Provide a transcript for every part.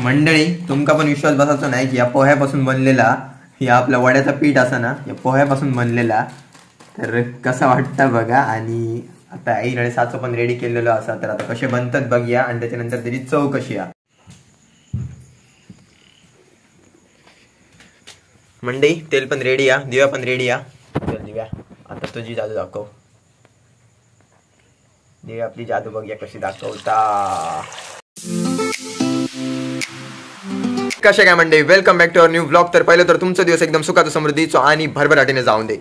मंडळी तुमका पण विश्वास बसायचा नाही की या पोह्यापासून बनलेला या आपला वड्याचा पीठ असा ना या पोह्यापासून बनलेला तर कसा वाटतं बघा. आणि आता आई रळेसाचं पण रेडी केलेलं असा तर आता कसे बनतात बघूया आणि त्याच्यानंतर त्याची चव कशी आहे. मंडळी तेल पण रेडी आहे, दिव्या पण रेडी आहे. चल दिव्या आता तुझी जादू दाखव. दिव्या आपली जादू बघूया कशी दाखवता. कशा काय मंडळी, welcome back to our new blog. तर पहिलं तर तुमचा दिवस एकदम सुखाचा समृद्धीचो आणि भरभराटीने जाऊन दे.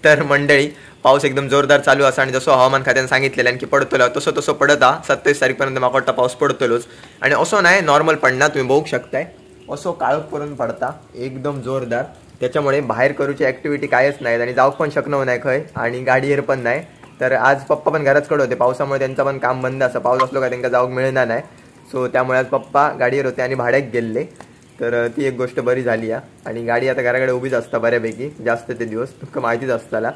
तर मंडळी पाऊस एकदम जोरदार चालू असा आणि जसं हवामान खात्याने सांगितलेलं की पडतलो तसं तसं पडत हा. 27 तारीखपर्यंत माका वाटतं पाऊस पडतलोच. आणि असं नाही नॉर्मल पडणार, तुम्ही बघू शकताय असं काळोख करून पडता एकदम जोरदार. त्याच्यामुळे बाहेर करूची ऍक्टिव्हिटी कायच नाही आणि जाऊक पण शकणार नाही खय आणि गाडीवर पण नाही. तर आज पप्पा पण घराच कडे होते, पावसामुळे त्यांचं पण काम बंद असं, पाऊस असलो का त्यांना जाऊक मिळणार नाही. सो त्यामुळे आज पप्पा गाडीवर होते आणि भाड्याक गेले. तर ती एक गोष्ट बरी झाली आहे. आणि गाडी आता घराकडे उभीच असता बऱ्यापैकी जास्त ते दिवस, तुमका माहितीच असताला.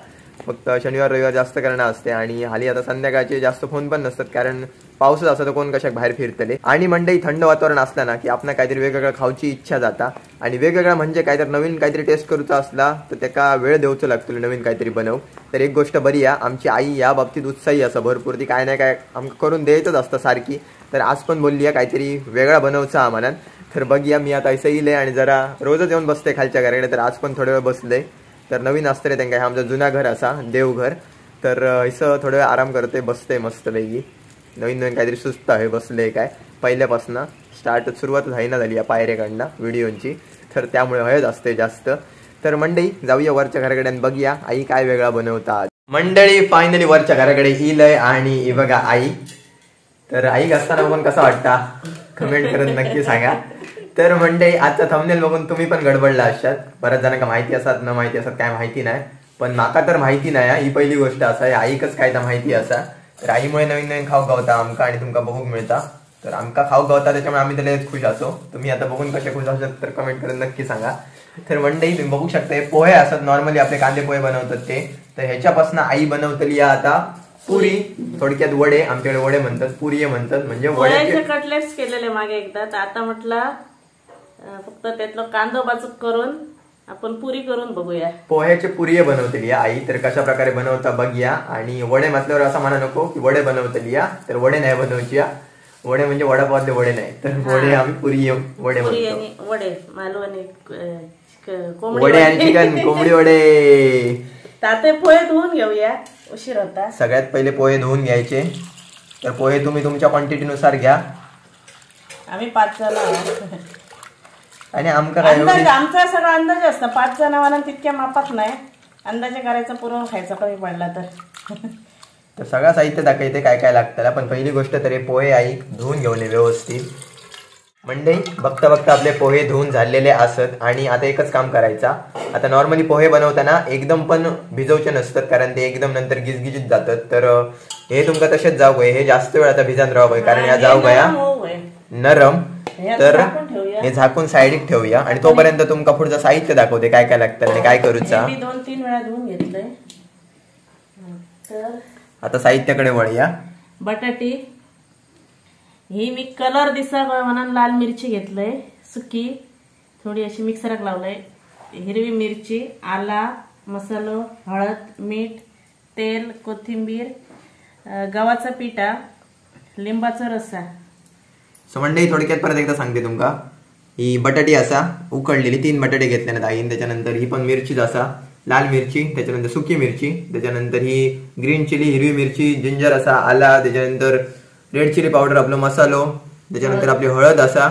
फक्त शनिवार रविवार जास्त करणं असते आणि हाली आता संध्याकाळचे जास्त फोन पण नसतात कारण पाऊसच असं तर कोण कशाक बाहेर फिरतले. आणि मंडई थंड वातावरण असलं ना की आपण काहीतरी वेगवेगळं खाऊची इच्छा जाता. आणि वेगवेगळं म्हणजे काहीतरी नवीन काहीतरी टेस्ट करूचा असला तर त्याका वेळ देऊचं लागतो नवीन काहीतरी बनव. तर एक गोष्ट बरी आहे, आमची आई या बाबतीत उत्साही असं भरपूर, ती काय नाही काय आमका करून द्यायचंच असतं सारखी. तर आज पण बोलली आहे काहीतरी वेगळा बनवचा आम्हाला. तर बघूया मी आता असं येईल आणि जरा रोजच येऊन बसते खालच्या घराकडे. तर आज पण थोडा वेळ बसले. तर नवीन असतं रे त्यांना, हे आमचं जुना घर असा देवघर. तर असं थोडा वेळ आराम करते बसते मस्तपैकी. नवीन नवीन काहीतरी सुस्त आहे बसले काय पहिल्यापासून सुरुवात ना झाली या पायऱ्याकडनं व्हिडिओची. तर त्यामुळे हयच असते जास्त. तर मंडळी जाऊया वरच्या घराकडे आणि बघूया आई काय वेगळा बनवतात. मंडळी फायनली वरच्या घराकडे येईल आणि बघा आई. तर आई असताना बघून कसा वाटता कमेंट करून नक्की सांगा. तर मंडळी आजचा थंबनेल बघून तुम्ही पण गडबडला असतात. बऱ्याच जणांना माहिती असतात न माहिती असतात काय माहिती नाही, पण माका तर माहिती नाही. ही पहिली गोष्ट असा आहे, आईकच काय तर माहिती असा. तर आईमुळे नवीन नवीन खाऊ गावता आमका आणि तुमका बघूक मिळता. तर आमका खाऊ गावता त्याच्यामुळे आम्ही त्याला खुश असो. तुम्ही आता बघून कसे खुश असतात तर कमेंट करून नक्की सांगा. तर मंडळी तुम्ही बघू शकता पोहे असतात, नॉर्मली आपले कांदे पोहे बनवतात ते. तर ह्याच्यापासून आई बनवतली आता पुरी, थोडक्यात वडे. आमच्याकडे वडे म्हणतात, पुरी म्हणतात. म्हणजे वड्याचे कटलेट्स केलेले मागे एकदा, तर आता म्हटलं फक्त त्यातलं कांदा बाजूक करून आपण पुरी करून बघूया. पोह्याचे पुरी बनवतली आई. तर कशा प्रकारे बनवता बघूया. आणि वडे म्हटल्यावर असं म्हणा नको की वडे बनवतली या, तर वडे नाही बनवची. वडे म्हणजे वडापावले वडे नाही, तर वडे आम्ही पुरी वडे म्हणतो. वडे मालू आणि वडे आणि चिकन कोंबडी वडे. ताते पोहे धुवून घेऊया, उशीर होता. सगळ्यात पहिले पोहे धुवून घ्यायचे. तर पोहे तुम्ही तुमच्या क्वांटिटीनुसार घ्या. आम्ही 5 जण आणि आमका आमचा सगळा अंदाज असतं. 5 जण म्हणून तितक्या मापात नाही, अंदाजे करायचं, पूर्ण खायचा कमी पडला तर. तर सगळं साहित्य दाखवते काय काय लागतं. पण पहिली गोष्ट तरी पोहे आई धुवून घेऊन व्यवस्थित. मंडळी बघता बघता आपले पोहे धुवून झालेले असत. आणि आता एकच काम करायचा. आता नॉर्मली पोहे बनवताना एकदम पण भिजवचे नसतात कारण ते एकदम नंतर गिजगिजीत जातात. तर हे तुमका तसेच जाऊ हे जास्त वेळ आता भिजान राहावं कारण या जाऊ गया नरम. तर हे झाकून साईडीत ठेवूया आणि तोपर्यंत तुमका पुढचं साहित्य दाखवते काय काय लागतं आणि काय करूचा. 2-3 वेळा धुवून घेतलंय. तर आता साहित्याकडे वळूया. बटाटी ही मी कलर दिसा म्हणून लाल मिरची घेतलंय सुकी, थोडी अशी मिक्सराक लावलंय. हिरवी मिरची, आला, मसालो, हळद, मीठ, तेल, कोथिंबीर, गव्हाचा पिठा, लिंबाचा रस्सा. सो मंडळी थोडक्यात परत एकदा सांगते तुमका. ही बटाटी असा उकडलेली 3 बटाटे घेतले ना आईन. त्याच्यानंतर ही पण मिरचीच असा, लाल मिरची, त्याच्यानंतर सुकी मिरची, त्याच्यानंतर ही ग्रीन चिली हिरवी मिरची, जिंजर असा, आला, त्याच्यानंतर रेड चिली पावडर आपलं मसालो, त्याच्यानंतर आपली हळद असा,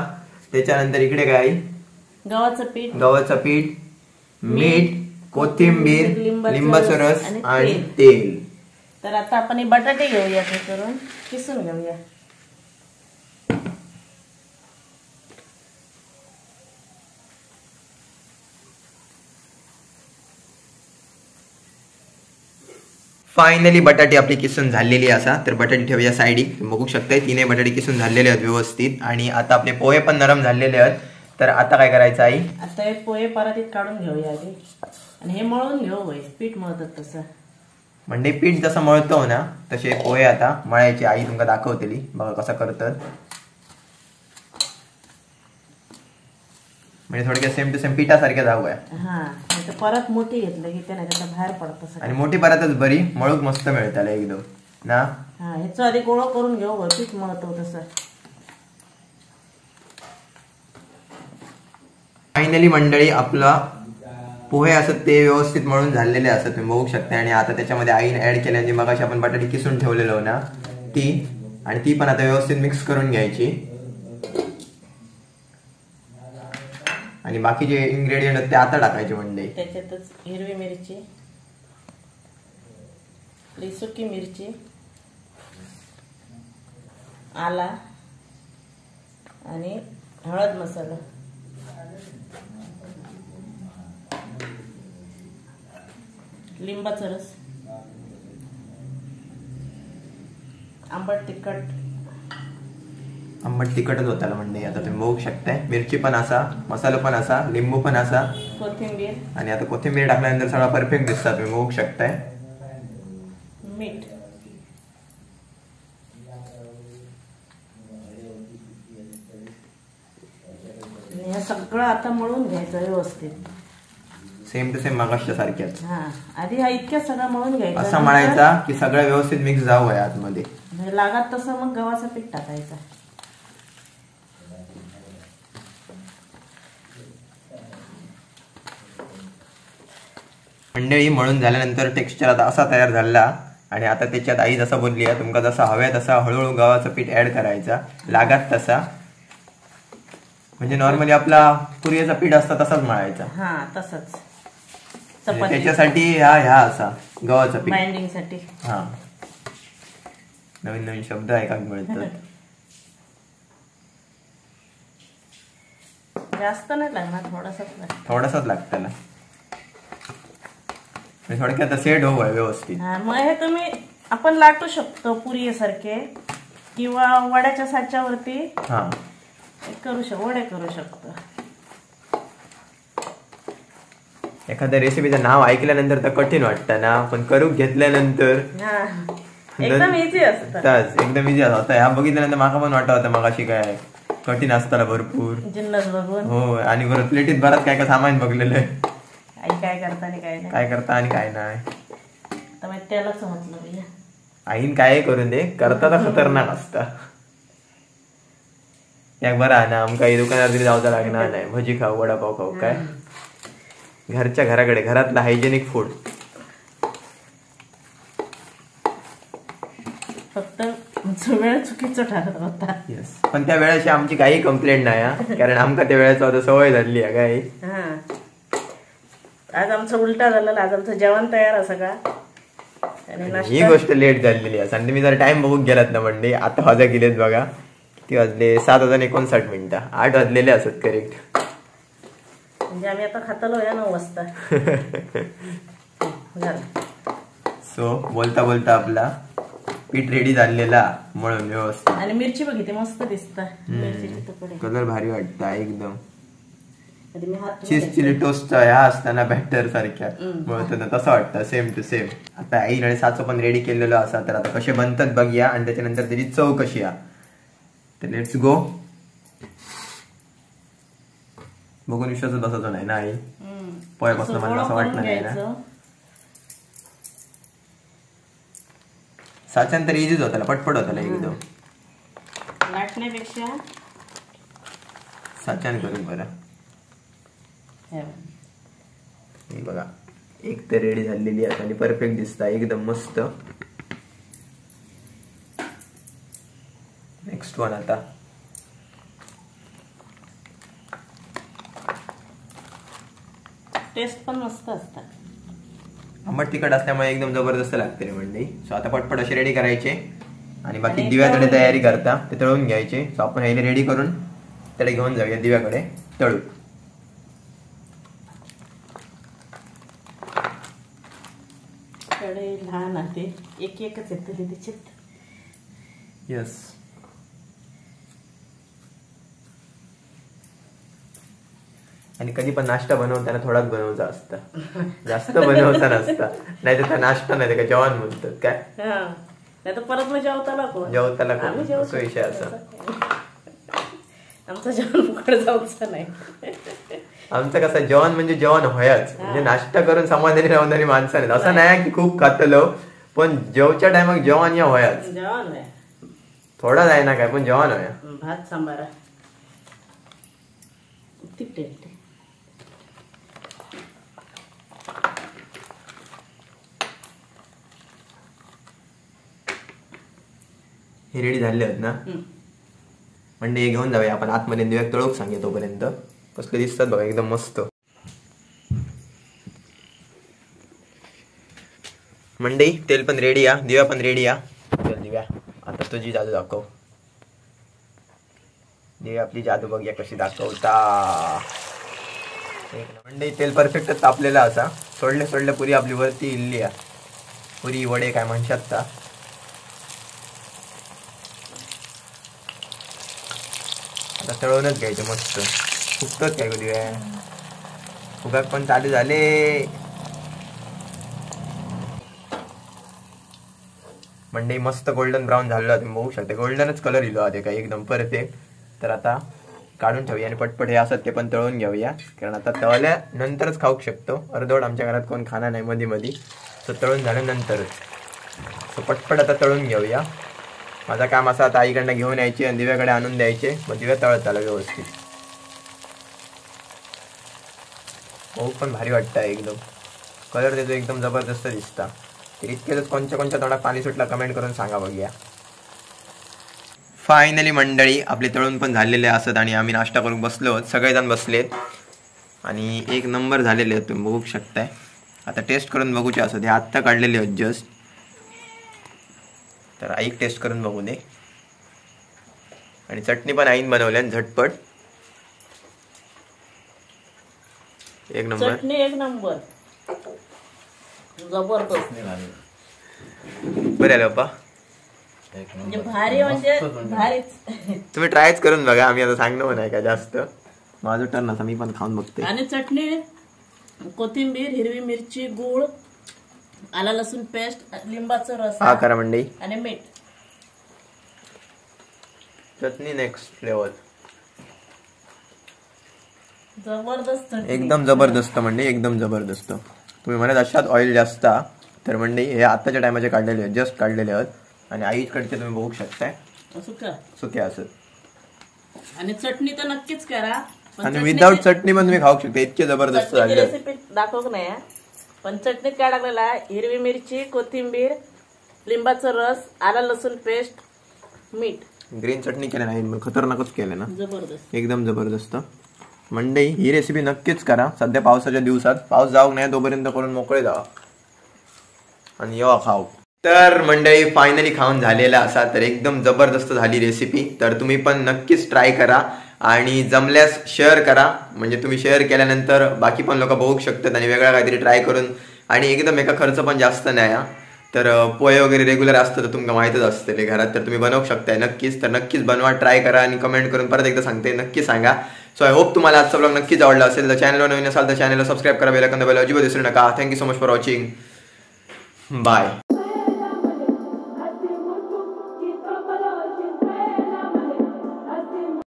त्याच्यानंतर इकडे काय गव्हाचं पीठ, मीठ, कोथिंबीर, लिंबाचा रस आणि तेल. तर आता आपण हे बटाटे घेऊया, करून किसून घेऊया. फायनली बटाटी आपली किसून झालेली असा. तर बटाटी ठेवूया साईडीक. बघू शकताय 3 बटाटे किसून झालेले आहेत व्यवस्थित. आणि आता आपले पोहे पण नरम झालेले आहेत. तर आता काय करायचं आई? आता हे पोहे परातीत काढून घेऊया आधी आणि हे मळून घेऊ. पीठ मळतात तसं, म्हणजे पीठ जसं मळतो ना तसे पोहे आता मळायचे. आई तुमका दाखवतेली बघा कसं करतात. म्हणजे थोडक्यात सेम टू सेम पिठासारख्या जाऊया. हा नाही तर परत मोठी घेतलं की त्याला त्याचा बाहेर पडतं सगळं. आणि मोठी परतच बरी मळूक मस्त मिळताला एकदम ना. हा ह्याचं आधी गोळा करून घेऊ पीठ मळतो तसं. फायनली मंडळी आपला पोहे असत ते व्यवस्थित मळून झालेले असत तुम्ही बघू शकता. आणि आता त्याच्यामध्ये आईने ऍड केल्याने मगाशी आपण बटाटे किसून ठेवलेलो ना ती, आणि ती पण आता व्यवस्थित मिक्स करून घ्यायची. आणि बाकीचे इन्ग्रेडियंट ते आता टाकायचे मंडळी. त्याच्यातच हिरवी मिरची, सुकी मिरची, आला आणि हळद मसाला, लिंबाचा रस, आंबट तिखटच होता म्हणजे आता तुम्ही बघू शकताय. मिरची पण असा, मसाला पण असा, लिंबू पण असा, कोथिंबीर. आणि आता कोथिंबीर टाकल्यानंतर सगळा परफेक्ट दिसता तुम्ही बघू शकताय. मीठ, हे सगळं आता मळून घ्यायचं व्यवस्थित सेम टू सेम मागासच्या सारख्याच. हा आधी हा इतक्या सगळं मळून घ्यायचा, असा मळायचा की सगळं व्यवस्थित मिक्स जावं आतमध्ये. लागत तसं मग गव्हाचं पीठ टाकायचं. मंडळी मळून झाल्यानंतर टेक्स्चर आता असा तयार झाला. आणि आता त्याच्यात आई जसं बोलली आहे तुमका जसा हव्या तसा हळूहळू गव्हाचं पीठ ऍड करायचा लागत तसा. म्हणजे नॉर्मली आपला पुरीचा पीठ असता तसाच मळायचा. हा तसंच त्याच्यासाठी ह्या असा गव्हाचं पीठ बाइंडिंग साठी. हा नवीन नवीन शब्द ऐकायला मिळतात. जास्त नाही लागणार, थोडासाच लागतं. थोडक्यात सेट हो व्यवस्थित. मग हे तुम्ही आपण लाटू शकतो पुरी सारखे किंवा वड्याच्या साच्यावरती वडे करू शकतो. एखाद्या रेसिपीचं नाव ऐकल्यानंतर तर कठीण वाटतं ना, पण करू घेतल्यानंतर एकदम इझी असतं. एकदम इझी असतं. ह्या बघितल्यानंतर माका पण वाटत होतं मगाशी काय कठीण असताना भरपूर जिन्नस बघून. हो आणि बरं प्लेटीत बराच काय काय सामान बघलेलं आहे. काय करता आणि काय नाही, काय करता आणि काय नाही. तर त्यालाच म्हटलं आईन काय करून दे करता तर खतरनाक असता. याक बरा ना आमका दुकानात तरी जाऊचा लागणार नाही. भजी खाऊ, वडापाव खाऊ, काय घरच्या घराकडे घरातला हायजेनिक फूड. फक्त वेळ चुकीचं ठरत होता. पण त्या वेळेची आमची काही कंप्लेंट नाही, कारण आमका त्या वेळेचा आता सवय झाली आहे. काय आज आमचं उलटा झालं. आज आमचं जेवण तयार असं का, ही गोष्ट लेट झालेली आहे. आणि तुम्ही जर टाइम बघून गेलात ना म्हणजे आता वाजा गेलेत बघा, ती वाजले 7:59. 8 वाजलेले असत करेक्ट. म्हणजे आम्ही आता खातलो या 9 वाजता. सो बोलता बोलता आपला पीठ रेडी झालेला म्हणून व्यवस्थित. आणि मिरची बघितली मस्त दिसत, कलर भारी वाटता एकदम. चीज चिली टोस्ट ह्या असताना बॅटर सारख्या बोलताना तसं वाटतं सेम टू सेम. आता आई आणि साचो पण रेडी केलेलं असा, तर आता कसे बनतात बघूया आणि त्याच्यानंतर त्याची चव कशी आहे. तर लेट्स गो. बघून विश्वास बसायचो नाही ना आई, पोयापासून मला असं वाटलं नाही ना. साच्यान तर इझीच होता, पटपट होता एकदम. लाटण्यापेक्षा साच्यान करून बरं. हे बघा एक तर रेडी झालेली आहे आणि परफेक्ट दिसता एकदम मस्त. नेक्स्ट वन आता टेस्ट पण मस्त असतात. आंबट तिखट असल्यामुळे एकदम जबरदस्त लागते रे मंडळी. सो आता पटपट असे रेडी करायचे आणि बाकी दिव्याकडे तयारी करता ते तळून घ्यायचे. सो आपण ह्याला रेडी करून त्याला घेऊन जाऊया दिव्याकडे तळू. लहान आहे एक एकच येते त्याच्यात. यस आणि कधी पण नाश्ता बनवताना थोडाच बनवायचा असता, जास्त बनवता नसता. नाही तर नाश्ता नाही का जेवण म्हणतात काय. नाही तर परत मग जेवताला विषय असा आमचं जेवण फुकट जाऊचं नाही. आमचं कसं जेवण म्हणजे जेवण होयाच, म्हणजे नाश्ता करून समाधानी राहणारी माणसं नाहीत. असं नाही की खूप खातलो, पण जेवच्या टायमाक जेवण या होयाच. जेवण होय. थोडा जाय ना काय पण जेवण होया. भात सांबार तिकटे हे रेडी झाले आहेत ना. म्हणजे हे घेऊन जाऊया आपण आतमध्ये दिव्या तळूक सांगे तोपर्यंत. कसले दिसतात बघा एकदम मस्त. मंडई तेल पण रेडी या, दिव्या पण रेडी या. चल दिव्या आता तुझी जादू दाखव. दिव्या आपली जादू बघूया कशी दाखवता. मंडई तेल परफेक्ट तापलेला असा. सोडल्या पुरी आपली वरती इल्ली या. पुरी वडे काय म्हणतात ता. आता तळूनच घ्यायचं मस्त. फुगतच काय कधी फुगाक पण चालू झाले. मंडई मस्त गोल्डन ब्राऊन झालेला तुम्ही बघू शकता. गोल्डनच कलर इलो आहे काय एकदम परफेक्ट. तर आता काढून ठेवूया आणि पटपट हे असत ते पण तळून घेऊया, कारण आता तळल्या नंतरच खाऊ शकतो. अर्धवट आमच्या घरात कोण खाणार नाही मध्ये तर तळून झाल्यानंतरच. सो पटपट आता तळून घेऊया. माझं काम असं आता आईकडनं घेऊन यायचे आणि दिव्याकडे आणून द्यायचे, मग दिव्या तळत आला व्यवस्थित. खूप पण भारी वाटतं एकदम. कलर त्याचा एकदम जबरदस्त दिसता. तर इतकेच कोणच्या तोंडात पाणी सुटला कमेंट करून सांगा बघूया. फायनली मंडळी आपले तळून पण झालेले असत आणि आम्ही नाश्ता करून बसलो. सगळेजण बसलेत आणि एक नंबर झालेले आहेत तुम्ही बघू शकताय. आता टेस्ट करून बघूचे असत. हे आत्ता काढलेले आहेत जस्ट. तर आई टेस्ट करून बघू दे. आणि चटणी पण आईन बनवल्या झटपट. एक नंबर. चटणी एक नंबर जबरदस्त. बरं आलं बाप्पा. म्हणजे भारी म्हणजे भारीच. तुम्ही ट्रायच करून बघा. आम्ही आता सांगणं नाही का जास्त. माझं टर्न असं मी पण खाऊन बघते. आणि चटणी कोथिंबीर, हिरवी मिरची, गूळ, आला लसूण पेस्ट, लिंबाचा रस हा करा मंडई. आणि मीठ. चटणी नेक्स्ट लेवल. जबरदस्त एकदम जबरदस्त म्हणजे एकदम जबरदस्त. तुम्ही म्हणत अशात ऑइल जास्त तर मंडई हे आताच्या टायमाचे काढलेले आहेत, जस्ट काढलेले आहेत. आणि आईकडचे तुम्ही बघू शकताय सुक्या असत. आणि चटणी तर नक्कीच करा. आणि विदाउट चटणी पण तुम्ही खाऊ शकता. इतके जबरदस्त झाले. रेसिपी दाखवक नाही पण चटणीत काय टाकलेला आहे, हिरवी मिरची, कोथिंबीर, लिंबाचा रस, आला लसूण पेस्ट, मीठ. ग्रीन चटणी केलं नाही, खतरनाकच केलं ना. जबरदस्त एकदम जबरदस्त. मंडई ही रेसिपी नक्कीच करा. सध्या पावसाच्या दिवसात पाऊस जाऊ नये तोपर्यंत करून मोकळे जावा आणि येवा खाऊ. तर मंडळी फायनली खाऊन झालेला असा. तर एकदम जबरदस्त झाली रेसिपी. तर तुम्ही पण नक्कीच ट्राय करा आणि जमल्यास शेअर करा. म्हणजे तुम्ही शेअर केल्यानंतर बाकी पण लोक बघू शकतात आणि वेगळा काहीतरी ट्राय करून. आणि एकदम एका खर्च पण जास्त नाही. तर पोहे वगैरे रेग्युलर असतं तर तुम्हाला माहीतच असते घरात, तर तुम्ही बनवू शकताय नक्कीच. तर नक्कीच बनवा, ट्राय करा आणि कमेंट करून परत एकदा सांगते नक्की सांगा. सो आय होप तुम्हाला आजचा ब्लॉग नक्कीच आवडला असेल. तर चॅनलवर नवीन असाल तर चॅनलला सबस्क्राईब करा, बेल आयकॉन दाबायला अजिबात विसरू नका. Thank you so much for watching. Bye.